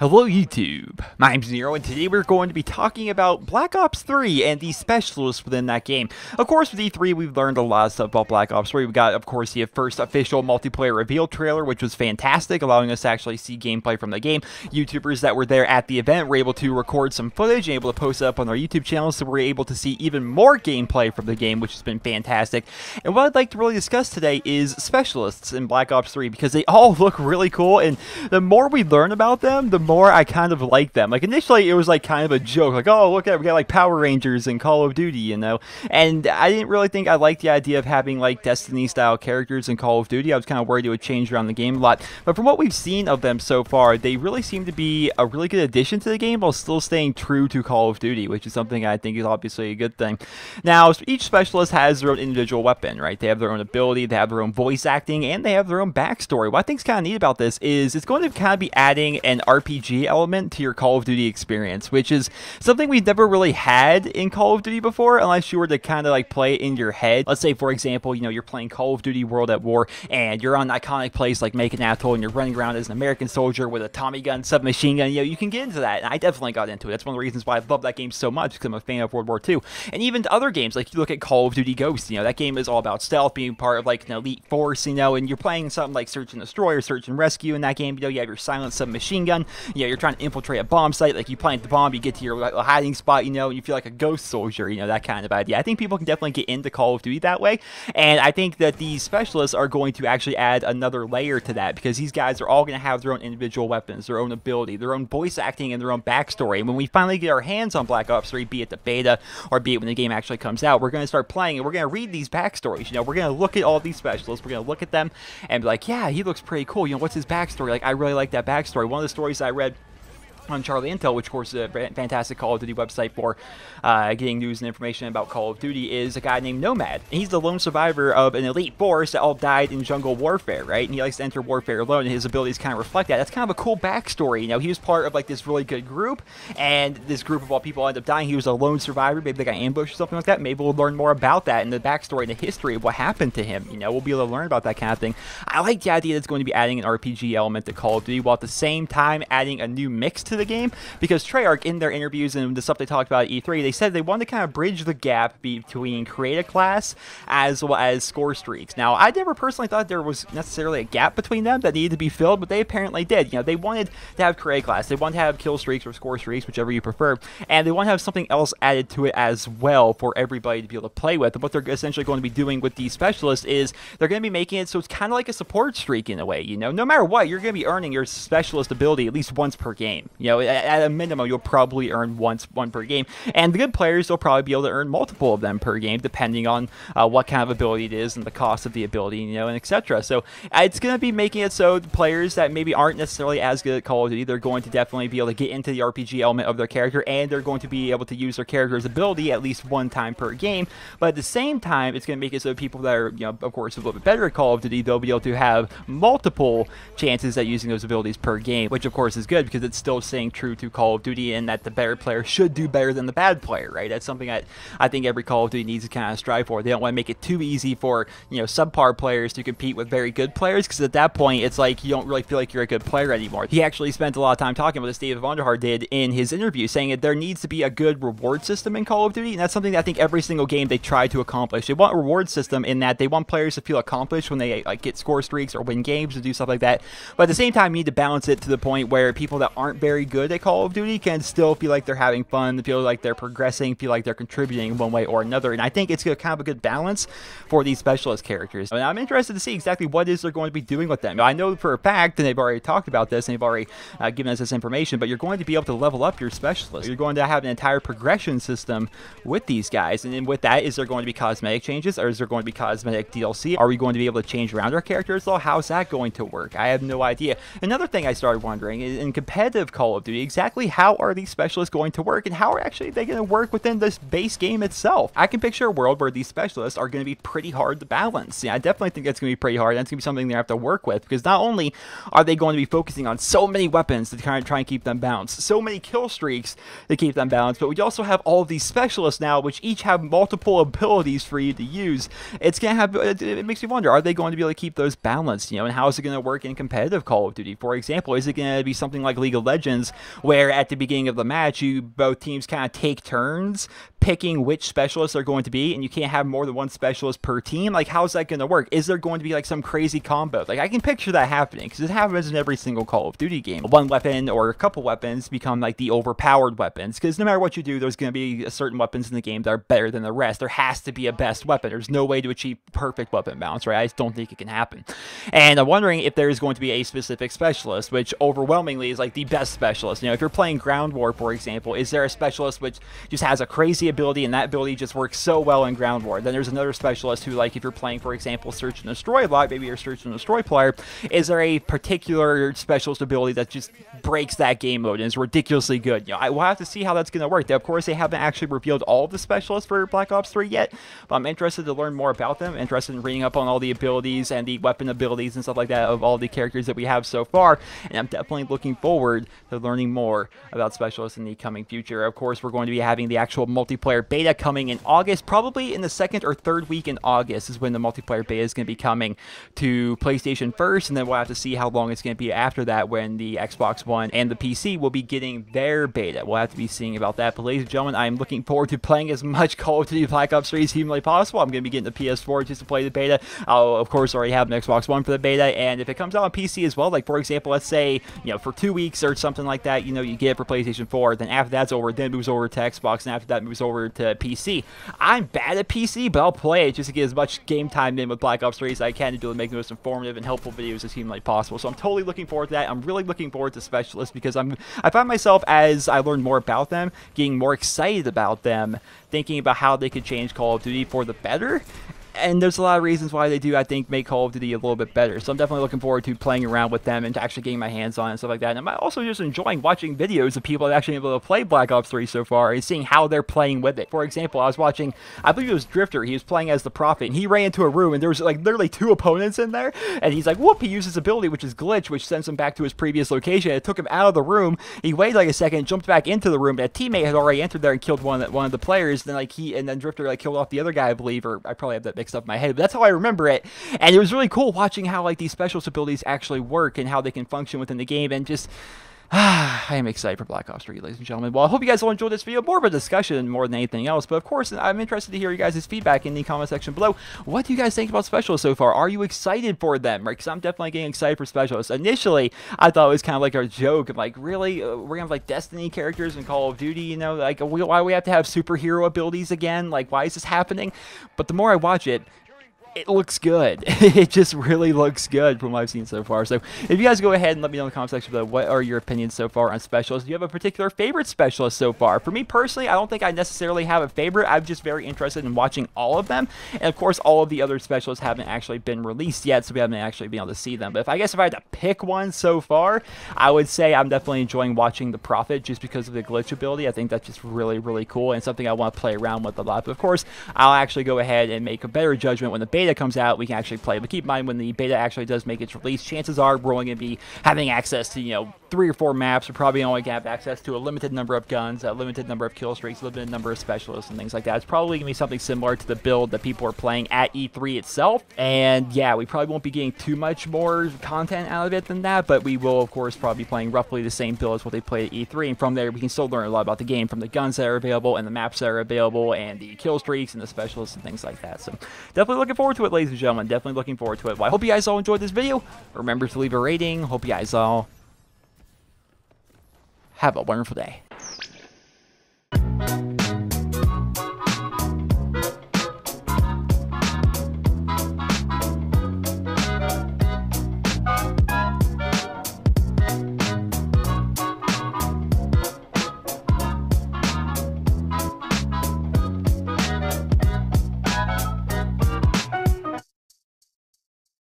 Hello YouTube, my name's Nero, and today we're going to be talking about Black Ops 3 and the specialists within that game. Of course, with E3, we've learned a lot of stuff about Black Ops 3. We got, of course, the first official multiplayer reveal trailer, which was fantastic, allowing us to actually see gameplay from the game. YouTubers that were there at the event were able to record some footage and able to post it up on our YouTube channel, so we're able to see even more gameplay from the game, which has been fantastic. And what I'd like to really discuss today is specialists in Black Ops 3, because they all look really cool, and the more we learn about them, the more I kind of like them. Like, initially it was like kind of a joke, like, oh, look at it, we got like Power Rangers in Call of Duty, you know, and I didn't really think I liked the idea of having like Destiny style characters in Call of Duty. I was kind of worried it would change around the game a lot, but from what we've seen of them so far, they really seem to be a really good addition to the game while still staying true to Call of Duty, which is something I think is obviously a good thing. Now, each specialist has their own individual weapon, right? They have their own ability, they have their own voice acting, and they have their own backstory. What I think is kind of neat about this is it's going to kind of be adding an RPG element to your Call of Duty experience, which is something we've never really had in Call of Duty before, unless you were to kind of like play it in your head. Let's say, for example, you know, you're playing Call of Duty World at War, and you're on an iconic place like Macon Atoll, and you're running around as an American soldier with a Tommy gun, submachine gun. You know, you can get into that, and I definitely got into it. That's one of the reasons why I love that game so much, because I'm a fan of World War II. And even to other games, like you look at Call of Duty Ghosts, you know, that game is all about stealth, being part of like an elite force, you know, and you're playing something like Search and Destroy or Search and Rescue in that game. You know, you have your silent submachine gun, you know, you're trying to infiltrate a bomb site, like you plant the bomb, you get to your hiding spot, you know, and you feel like a ghost soldier, you know, that kind of idea. I think people can definitely get into Call of Duty that way, and I think that these specialists are going to actually add another layer to that, because these guys are all going to have their own individual weapons, their own ability, their own voice acting, and their own backstory. And when we finally get our hands on Black Ops 3, be it the beta, or be it when the game actually comes out, we're going to start playing, and we're going to read these backstories. You know, we're going to look at all these specialists, we're going to look at them, and be like, yeah, he looks pretty cool, you know, what's his backstory? Like, I really like that backstory. One of the stories I read on Charlie Intel, which of course is a fantastic Call of Duty website for getting news and information about Call of Duty, is a guy named Nomad. He's the lone survivor of an elite force that all died in jungle warfare, right? And he likes to enter warfare alone, and his abilities kind of reflect that. That's kind of a cool backstory. You know, he was part of like this really good group, and this group of all people ended up dying. He was a lone survivor. Maybe they got ambushed or something like that. Maybe we'll learn more about that and the backstory and the history of what happened to him. You know, we'll be able to learn about that kind of thing. I like the idea that it's going to be adding an RPG element to Call of Duty, while at the same time adding a new mix to the game, because Treyarch, in their interviews and the stuff they talked about at E3, they said they wanted to kind of bridge the gap between create a class as well as score streaks. Now, I never personally thought there was necessarily a gap between them that needed to be filled, but they apparently did. You know, they wanted to have create a class, they wanted to have kill streaks or score streaks, whichever you prefer, and they want to have something else added to it as well for everybody to be able to play with. And what they're essentially going to be doing with these specialists is they're going to be making it so it's kind of like a support streak in a way. You know, no matter what, you're going to be earning your specialist ability at least once per game. You know, at a minimum, you'll probably earn one per game, and the good players will probably be able to earn multiple of them per game, depending on what kind of ability it is and the cost of the ability, you know, and etc. So it's going to be making it so the players that maybe aren't necessarily as good at Call of Duty, they're going to definitely be able to get into the RPG element of their character, and they're going to be able to use their character's ability at least one time per game. But at the same time, it's going to make it so people that are, you know, of course, a little bit better at Call of Duty, they'll be able to have multiple chances at using those abilities per game, which of course is good, because it's still staying true to Call of Duty, and that the better player should do better than the bad player, right? That's something that I think every Call of Duty needs to kind of strive for. They don't want to make it too easy for, you know, subpar players to compete with very good players, because at that point, it's like you don't really feel like you're a good player anymore. He actually spent a lot of time talking about this, David Vonderhaar did in his interview, saying that there needs to be a good reward system in Call of Duty, and that's something that I think every single game they try to accomplish. They want a reward system in that they want players to feel accomplished when they like get score streaks or win games or do stuff like that, but at the same time, you need to balance it to the point where people that aren't very good at Call of Duty can still feel like they're having fun, feel like they're progressing, feel like they're contributing in one way or another. And I think it's kind of a good balance for these specialist characters. And I'm interested to see exactly what is they're going to be doing with them. I know for a fact, and they've already talked about this, and they've already given us this information, but you're going to be able to level up your specialists. You're going to have an entire progression system with these guys. And then with that, is there going to be cosmetic changes, or is there going to be cosmetic DLC? Are we going to be able to change around our characters, though? How's that going to work? I have no idea. Another thing I started wondering is, in competitive Call Call of Duty. Exactly how are these specialists going to work, and how are actually they going to work within this base game itself? I can picture a world where these specialists are going to be pretty hard to balance. Yeah, I definitely think that's going to be pretty hard. That's going to be something they have to work with, because not only are they going to be focusing on so many weapons to kind of try and keep them balanced, so many kill streaks to keep them balanced, but we also have all of these specialists now, which each have multiple abilities for you to use. It's going to have, it makes me wonder, are they going to be able to keep those balanced, you know, and how is it going to work in competitive Call of Duty? For example, is it going to be something like League of Legends, where at the beginning of the match, both teams kind of take turns picking which specialists are going to be, and you can't have more than one specialist per team? Like, how's that going to work? Is there going to be like some crazy combo? Like, I can picture that happening, because it happens in every single Call of Duty game. One weapon or a couple weapons become like the overpowered weapons, because no matter what you do, there's going to be certain weapons in the game that are better than the rest. There has to be a best weapon. There's no way to achieve perfect weapon balance, right? I just don't think it can happen. And I'm wondering if there is going to be a specific specialist, which overwhelmingly is like the best specialist. You know, if you're playing Ground War, for example, is there a specialist which just has a crazy ability, and that ability just works so well in Ground War? Then there's another specialist who, like, if you're playing, for example, Search and Destroy a lot, maybe you're a Search and Destroy player, is there a particular specialist ability that just breaks that game mode and is ridiculously good? You know, I will have to see how that's going to work. Of course, they haven't actually revealed all of the specialists for Black Ops 3 yet, but I'm interested to learn more about them, interested in reading up on all the abilities and the weapon abilities and stuff like that of all the characters that we have so far, and I'm definitely looking forward to learning more about specialists in the coming future. Of course, we're going to be having the actual multiplayer beta coming in August, probably in the second or third week in August is when the multiplayer beta is going to be coming to PlayStation first, and then we'll have to see how long it's going to be after that when the Xbox One and the PC will be getting their beta. We'll have to be seeing about that, but ladies and gentlemen, I'm looking forward to playing as much Call of Duty Black Ops 3 as humanly possible. I'm going to be getting the PS4 just to play the beta. I'll, of course, already have an Xbox One for the beta, and if it comes out on PC as well, like, for example, let's say, you know, for 2 weeks or something like that, you know, you get it for PlayStation 4, then after that's over, then it moves over to Xbox, and after that moves over to PC. I'm bad at PC, but I'll play it just to get as much game time in with Black Ops 3 as I can to do to make the most informative and helpful videos as humanly possible. So I'm totally looking forward to that. I'm really looking forward to specialists, because I find myself, as I learn more about them, getting more excited about them, thinking about how they could change Call of Duty for the better. And there's a lot of reasons why they do, I think, make Call of Duty a little bit better. So I'm definitely looking forward to playing around with them and to actually getting my hands on it and stuff like that. And I'm also just enjoying watching videos of people that actually able to play Black Ops 3 so far and seeing how they're playing with it. For example, I was watching, I believe it was Drifter. He was playing as the Prophet, and he ran into a room, and there was like literally 2 opponents in there. And he's like, whoop, he used his ability, which is Glitch, which sends him back to his previous location. It took him out of the room. He waited like a second, jumped back into the room, but a teammate had already entered there and killed one of the players. Then then Drifter like killed off the other guy, I believe, or I probably have that mixed up in my head, but that's how I remember it. And it was really cool watching how like these specialist abilities actually work and how they can function within the game, and just I am excited for Black Ops 3, ladies and gentlemen. Well, I hope you guys all enjoyed this video. More of a discussion more than anything else. But of course, I'm interested to hear you guys' feedback in the comment section below. What do you guys think about specialists so far? Are you excited for them? Right? Because I'm definitely getting excited for specialists. Initially, I thought it was kind of like a joke. I'm like, really? We're going to have like Destiny characters in Call of Duty, you know? Like, why do we have to have superhero abilities again? Like, why is this happening? But the more I watch it, it looks good. It just really looks good from what I've seen so far. So if you guys go ahead and let me know in the comment section below, what are your opinions so far on specialists? Do you have a particular favorite specialist so far? For me personally, I don't think I necessarily have a favorite. I'm just very interested in watching all of them. And of course, all of the other specialists haven't actually been released yet, so we haven't actually been able to see them. But if I had to pick one so far, I would say I'm definitely enjoying watching the Prophet just because of the glitch ability. I think that's just really, really cool and something I want to play around with a lot. But of course, I'll actually go ahead and make a better judgment when the beta comes out. We can actually play, but keep in mind, when the beta actually does make its release, chances are we're only going to be having access to, you know, 3 or 4 maps. We're probably only going to have access to a limited number of guns, a limited number of kill streaks, a limited number of specialists and things like that. It's probably going to be something similar to the build that people are playing at E3 itself. And yeah, we probably won't be getting too much more content out of it than that, but we will, of course, probably be playing roughly the same build as what they played at E3. And from there, we can still learn a lot about the game from the guns that are available and the maps that are available and the kill streaks and the specialists and things like that. So definitely looking forward to it, ladies and gentlemen. Definitely looking forward to it. Well, I hope you guys all enjoyed this video. Remember to leave a rating. Hope you guys all have a wonderful day.